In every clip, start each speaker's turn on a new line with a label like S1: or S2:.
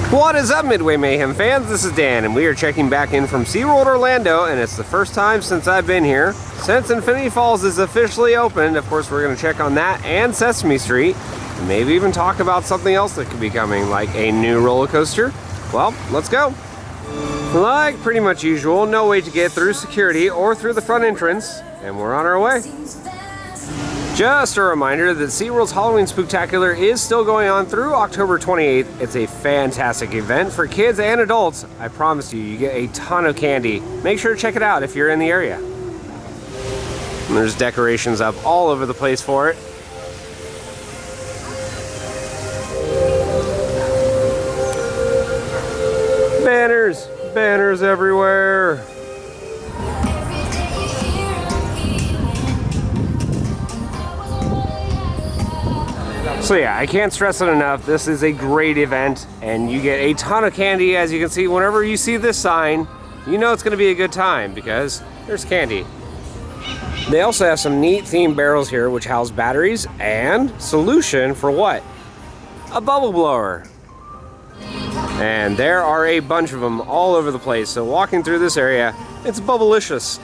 S1: What is up, Midway Mayhem fans? This is Dan, and we are checking back in from SeaWorld Orlando, and it's the first time since I've been here. Since Infinity Falls is officially opened, of course we're going to check on that and Sesame Street, and maybe even talk about something else that could be coming, like a new roller coaster. Well, let's go. Like pretty much usual, no way to get through security or through the front entrance, and we're on our way. Just a reminder that SeaWorld's Halloween Spooktacular is still going on through October 28th. It's a fantastic event for kids and adults. I promise you, you get a ton of candy. Make sure to check it out if you're in the area. And there's decorations up all over the place for it. Banners, banners everywhere. So yeah, I can't stress it enough. This is a great event, and you get a ton of candy. As you can see, whenever you see this sign, you know it's going to be a good time because there's candy. They also have some neat themed barrels here, which house batteries and solution for what? A bubble blower. And there are a bunch of them all over the place. So walking through this area, it's bubblicious.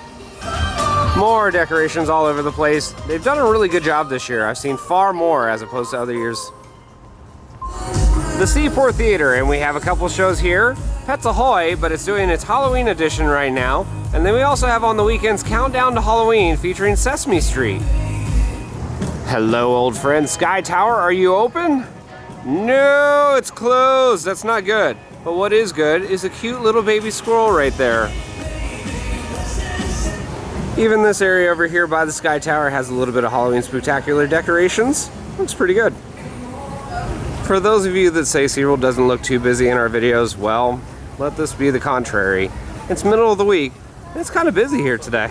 S1: More decorations all over the place. They've done a really good job this year. I've seen far more as opposed to other years. The Seaport Theater, and we have a couple shows here. Pets Ahoy, but it's doing its Halloween edition right now. And then we also have on the weekends Countdown to Halloween featuring Sesame Street. Hello, old friend. Sky Tower, are you open? No, it's closed. That's not good. But what is good is a cute little baby squirrel right there. Even this area over here by the Sky Tower has a little bit of Halloween Spooktacular decorations. Looks pretty good. For those of you that say SeaWorld doesn't look too busy in our videos, well, let this be the contrary. It's middle of the week, and it's kind of busy here today.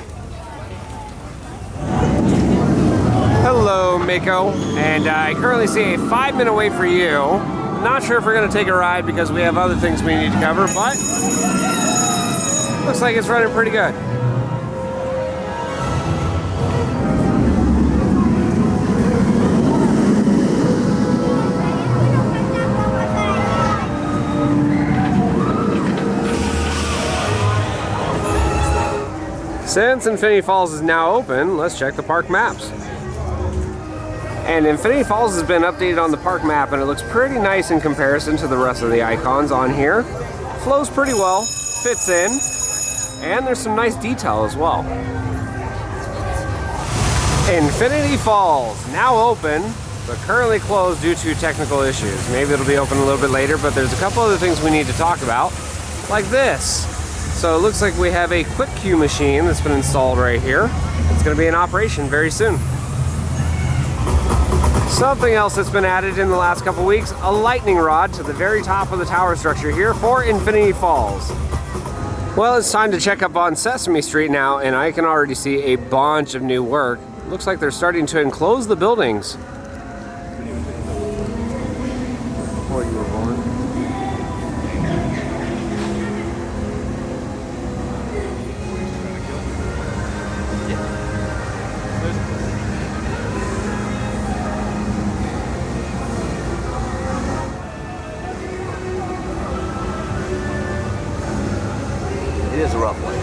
S1: Hello, Mako. And I currently see a 5-minute wait for you. Not sure if we're going to take a ride because we have other things we need to cover, but looks like it's running pretty good. Since Infinity Falls is now open, let's check the park maps. And Infinity Falls has been updated on the park map, and it looks pretty nice in comparison to the rest of the icons on here. Flows pretty well, fits in, and there's some nice detail as well. Infinity Falls, now open, but currently closed due to technical issues. Maybe it'll be open a little bit later, but there's a couple other things we need to talk about, like this. So it looks like we have a quick queue machine that's been installed right here. It's going to be in operation very soon. Something else that's been added in the last couple weeks, a lightning rod to the very top of the tower structure here for Infinity Falls. Well, it's time to check up on Sesame Street now, and I can already see a bunch of new work. Looks like they're starting to enclose the buildings. Before you were born.
S2: It is a rough one.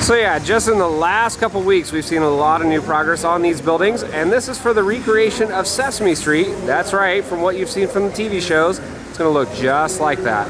S1: So yeah, just in the last couple weeks, we've seen a lot of new progress on these buildings, and this is for the recreation of Sesame Street. That's right, from what you've seen from the TV shows, it's gonna look just like that.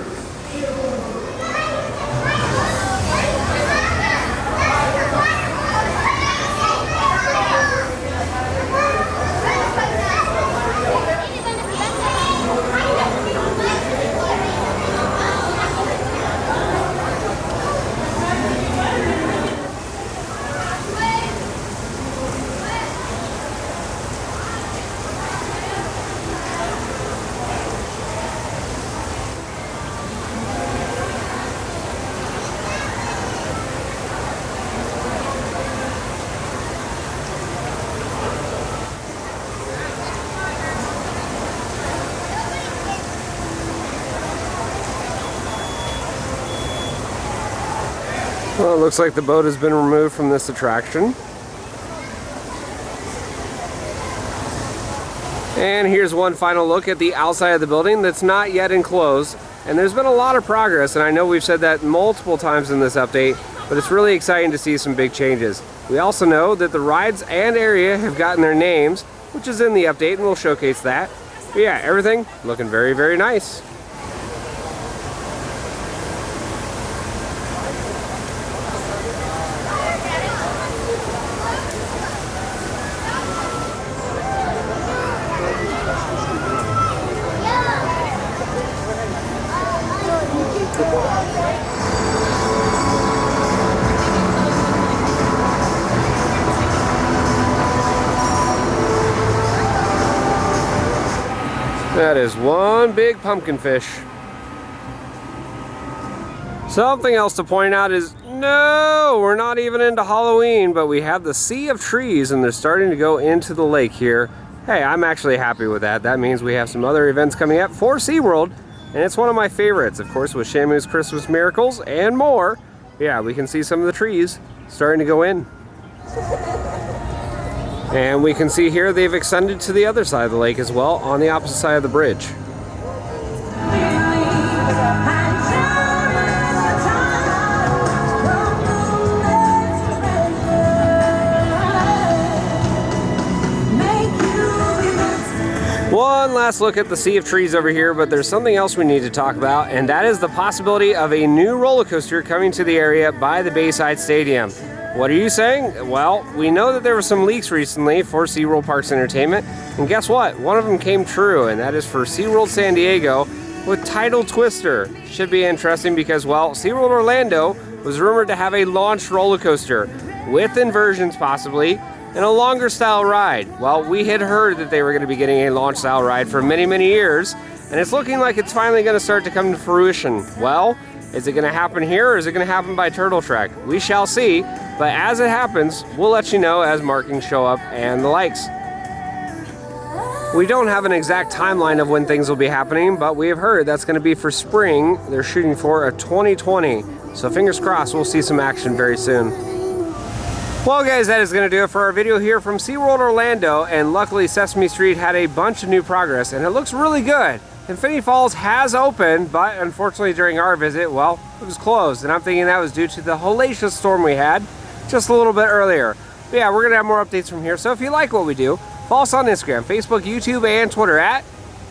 S1: Well, it looks like the boat has been removed from this attraction. And here's one final look at the outside of the building that's not yet enclosed. And there's been a lot of progress, and I know we've said that multiple times in this update, but it's really exciting to see some big changes. We also know that the rides and area have gotten their names, which is in the update, and we'll showcase that. But yeah, everything looking very, very nice. That is one big pumpkin fish. Something else to point out is, no, we're not even into Halloween, but we have the sea of trees and they're starting to go into the lake here. Hey, I'm actually happy with that. That means we have some other events coming up for SeaWorld, and it's one of my favorites, of course, with Shamu's Christmas Miracles and more. Yeah, we can see some of the trees starting to go in. And we can see here they've extended to the other side of the lake as well, on the opposite side of the bridge. One last look at the sea of trees over here, but there's something else we need to talk about, and that is the possibility of a new roller coaster coming to the area by the Bayside Stadium. What are you saying? Well, we know that there were some leaks recently for SeaWorld Parks Entertainment, and guess what? One of them came true, and that is for SeaWorld San Diego with Tidal Twister. Should be interesting because, well, SeaWorld Orlando was rumored to have a launched roller coaster with inversions possibly, and a longer style ride. Well, we had heard that they were going to be getting a launch style ride for many, many years, and it's looking like it's finally going to start to come to fruition. Well, is it going to happen here, or is it going to happen by Turtle Trek? We shall see, but as it happens, we'll let you know as markings show up and the likes. We don't have an exact timeline of when things will be happening, but we have heard that's going to be for spring. They're shooting for a 2020, so fingers crossed we'll see some action very soon. Well guys, that is going to do it for our video here from SeaWorld Orlando, and luckily Sesame Street had a bunch of new progress and it looks really good. Infinity Falls has opened, but unfortunately during our visit, well, it was closed, and I'm thinking that was due to the hellacious storm we had just a little bit earlier. But yeah, we're going to have more updates from here, so if you like what we do, follow us on Instagram, Facebook, YouTube, and Twitter at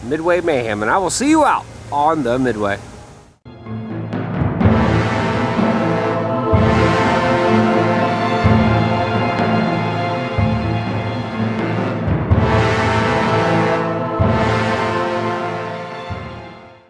S1: Midway Mayhem, and I will see you out on the Midway.